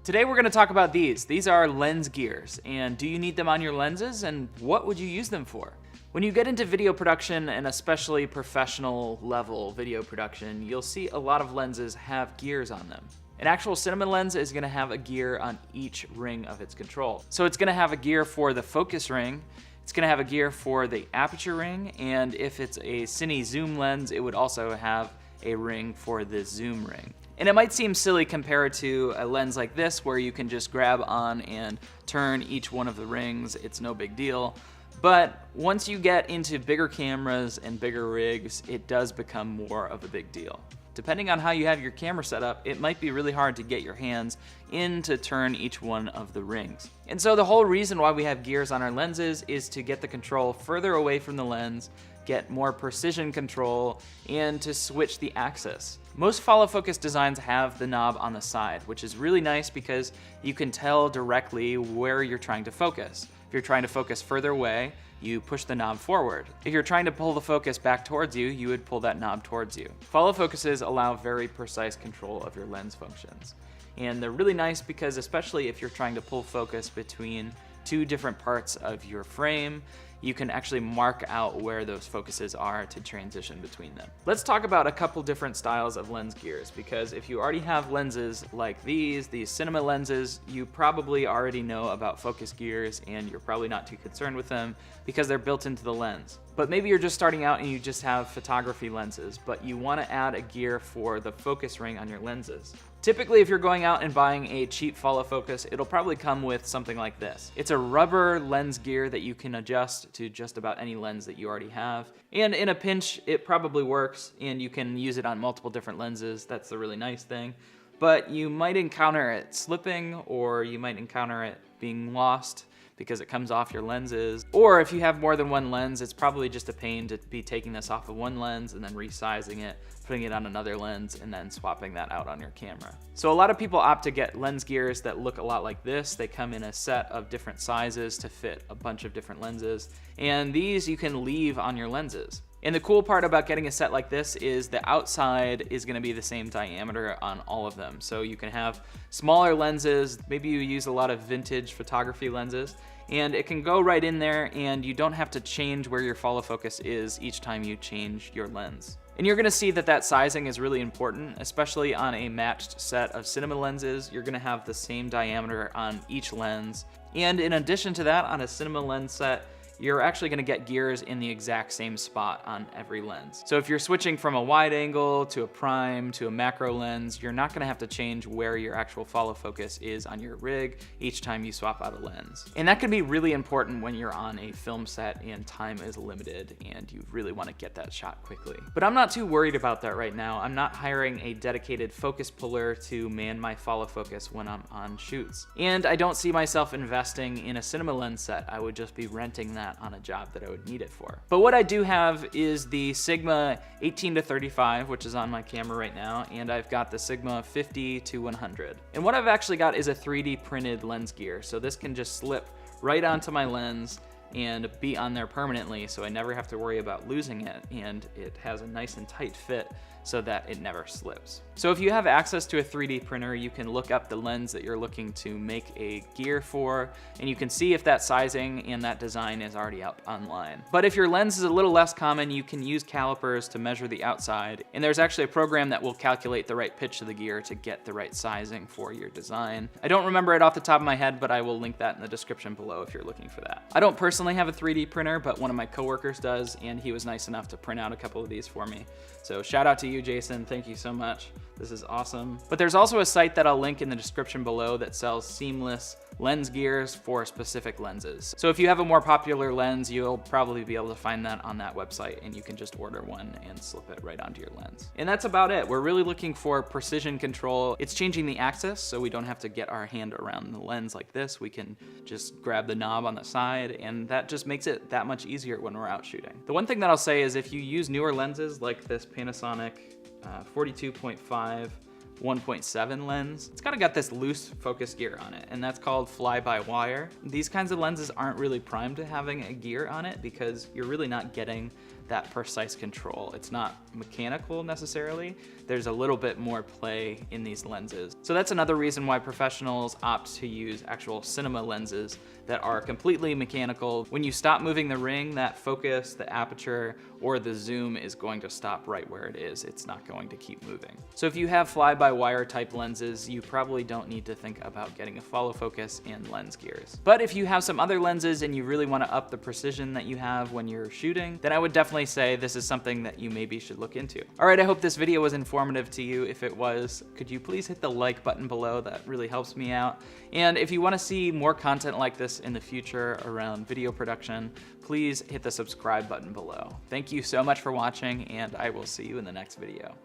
Today we're going to talk about these. These are lens gears, and do you need them on your lenses, and what would you use them for? When you get into video production, and especially professional level video production, you'll see a lot of lenses have gears on them. An actual cinema lens is going to have a gear on each ring of its control. So it's going to have a gear for the focus ring, it's going to have a gear for the aperture ring, and if it's a cine zoom lens, it would also have a ring for the zoom ring. And it might seem silly compared to a lens like this where you can just grab on and turn each one of the rings, it's no big deal. But once you get into bigger cameras and bigger rigs, it does become more of a big deal. Depending on how you have your camera set up, it might be really hard to get your hands in to turn each one of the rings. And so the whole reason why we have gears on our lenses is to get the control further away from the lens, get more precision control, and to switch the axis. Most follow focus designs have the knob on the side, which is really nice because you can tell directly where you're trying to focus. If you're trying to focus further away, you push the knob forward. If you're trying to pull the focus back towards you, you would pull that knob towards you. Follow focuses allow very precise control of your lens functions. And they're really nice because especially if you're trying to pull focus between two different parts of your frame, you can actually mark out where those focuses are to transition between them. Let's talk about a couple different styles of lens gears, because if you already have lenses like these cinema lenses, you probably already know about focus gears and you're probably not too concerned with them because they're built into the lens. But maybe you're just starting out and you just have photography lenses, but you want to add a gear for the focus ring on your lenses. Typically, if you're going out and buying a cheap follow focus, it'll probably come with something like this. It's a rubber lens gear that you can adjust to just about any lens that you already have. And in a pinch, it probably works, and you can use it on multiple different lenses. That's the really nice thing. But you might encounter it slipping, or you might encounter it being lost because it comes off your lenses. Or if you have more than one lens, it's probably just a pain to be taking this off of one lens and then resizing it, putting it on another lens, and then swapping that out on your camera. So a lot of people opt to get lens gears that look a lot like this. They come in a set of different sizes to fit a bunch of different lenses, and these you can leave on your lenses. And the cool part about getting a set like this is the outside is going to be the same diameter on all of them. So you can have smaller lenses, maybe you use a lot of vintage photography lenses, and it can go right in there and you don't have to change where your follow focus is each time you change your lens. And you're gonna see that sizing is really important, especially on a matched set of cinema lenses. You're gonna have the same diameter on each lens. And in addition to that, on a cinema lens set, you're actually gonna get gears in the exact same spot on every lens. So if you're switching from a wide angle to a prime to a macro lens, you're not gonna have to change where your actual follow focus is on your rig each time you swap out a lens. And that can be really important when you're on a film set and time is limited and you really wanna get that shot quickly. But I'm not too worried about that right now. I'm not hiring a dedicated focus puller to man my follow focus when I'm on shoots. And I don't see myself investing in a cinema lens set. I would just be renting that on a job that I would need it for. But what I do have is the Sigma 18-35, which is on my camera right now, and I've got the Sigma 50-100. And what I've actually got is a 3D printed lens gear, so this can just slip right onto my lens and be on there permanently, so I never have to worry about losing it, and it has a nice and tight fit so that it never slips. So if you have access to a 3D printer, you can look up the lens that you're looking to make a gear for, and you can see if that sizing and that design is already up online. But if your lens is a little less common, you can use calipers to measure the outside, and there's actually a program that will calculate the right pitch of the gear to get the right sizing for your design. I don't remember it off the top of my head, but I will link that in the description below if you're looking for that. I don't personally have a 3D printer, but one of my coworkers does, and he was nice enough to print out a couple of these for me. So shout out to you, Jason. Thank you so much. This is awesome. But there's also a site that I'll link in the description below that sells seamless lens gears for specific lenses. So if you have a more popular lens, you'll probably be able to find that on that website, and you can just order one and slip it right onto your lens. And that's about it. We're really looking for precision control. It's changing the axis, so we don't have to get our hand around the lens like this. We can just grab the knob on the side, and that just makes it that much easier when we're out shooting. The one thing that I'll say is if you use newer lenses like this Panasonic 42.5 1.7 lens. It's kind of got this loose focus gear on it, and that's called fly-by-wire. These kinds of lenses aren't really primed to having a gear on it because you're really not getting that precise control. It's not mechanical necessarily. There's a little bit more play in these lenses. So that's another reason why professionals opt to use actual cinema lenses that are completely mechanical. When you stop moving the ring, that focus, the aperture, or the zoom is going to stop right where it is. It's not going to keep moving. So if you have fly-by-wire type lenses, you probably don't need to think about getting a follow focus and lens gears. But if you have some other lenses and you really want to up the precision that you have when you're shooting, then I would definitely say this is something that you maybe should look into. All right, I hope this video was informative to you. If it was, could you please hit the like button below? That really helps me out. And if you want to see more content like this in the future around video production, please hit the subscribe button below. Thank you so much for watching, and I will see you in the next video.